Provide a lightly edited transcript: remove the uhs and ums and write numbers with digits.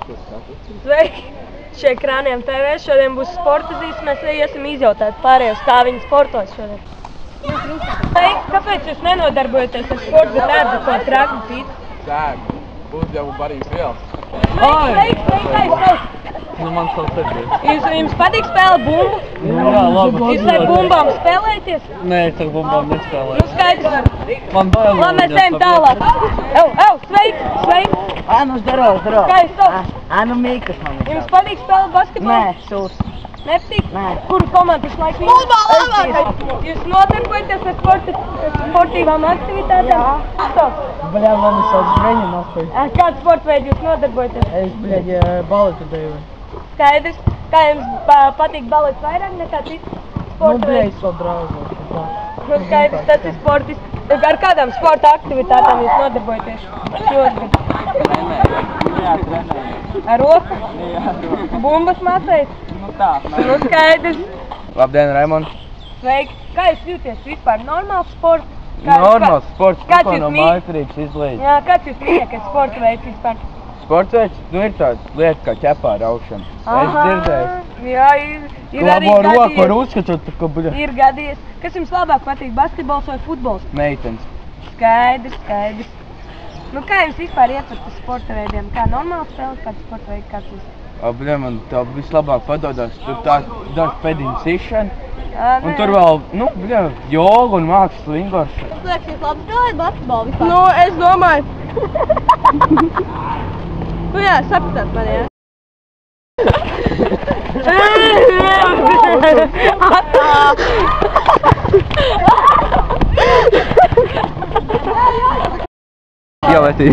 Sveiki! Šie Krāniem TV šodien būs sporta zīmes, mēs iesim izjautāt pārējos, kā viņi sportos šodien. Kāpēc jūs nenodarbojaties ar sportu, bet ēdat to traknu pīci? Sēgu, uzdevu barības vielas. Sveiki! Nu, man savs tev. Jums patīk spēlēt bumbu? Jā, labi. Jūs ar bumbām spēlēties? Nē, es ar bumbām nespēlēju. Nu, skaidrs. Man bail. Labi, mēs ejam tālāk. Sveiki! Nu, здорово. Kā jūs sauc? Nu, Mīkas man ir. Jums patīk spēlēt basketbolu? Nē, Sūs. Nepatīk? Nē. Kuru komandu jūs laiku labāk? Jūs nodarbojaties ar sportīvām aktivitātēm? Jā. Бля, man ir sauc Žveņa nafai. Kādu sporta veidu jūs nodarbojaties? Es, bļaģi, baletu deju. Skaidrs. Kā jums patīk balets vairāk nekā cits Nu, sporta bļa, veids? es vēl draugos. Nu, skaidrs, tas ir sportists. Ar kādām sporta aktivitātēm jūs nodarbojaties? Jā, trenēju. Ar roku? Jā, ar roku. Bumbas mācējat? Nu tā, Nu, skaidrs. Labdien, Raimond. Sveiki. Kā jūs jūties vispār? Normāls sports? Normāls sports, Kāds ko jūs no mājfrīks izlīdz. Jā, kāds jūs mīļākais sporta veids vispār? Sports veids, nu ir tāds lieta kā ķepā raušana. Es dzirdēju. Jā, ir arī Labo roku var gadījies. uzskatīt, ka buļa. Ir gadījies. Kas jums labāk patīk, basketbols vai futbols? Meitenes. Skaidrs. Nu, kā jums vispār ieprat uz sporta veidiem? Kā normāli spēles, kāds sporta veidi, kāds jūs? Bļa, man tā vislabāk padodas. Tur tā dažs pēdiņu sišana. Un Nē. tur vēl, nu, bļa, joga un mākslas lingošana. Es liekas, jūs labi spēlējat basketbolu vispār. Nu, es domāju. Nu jā, sapratāt mani, jā. Jā, vai tī?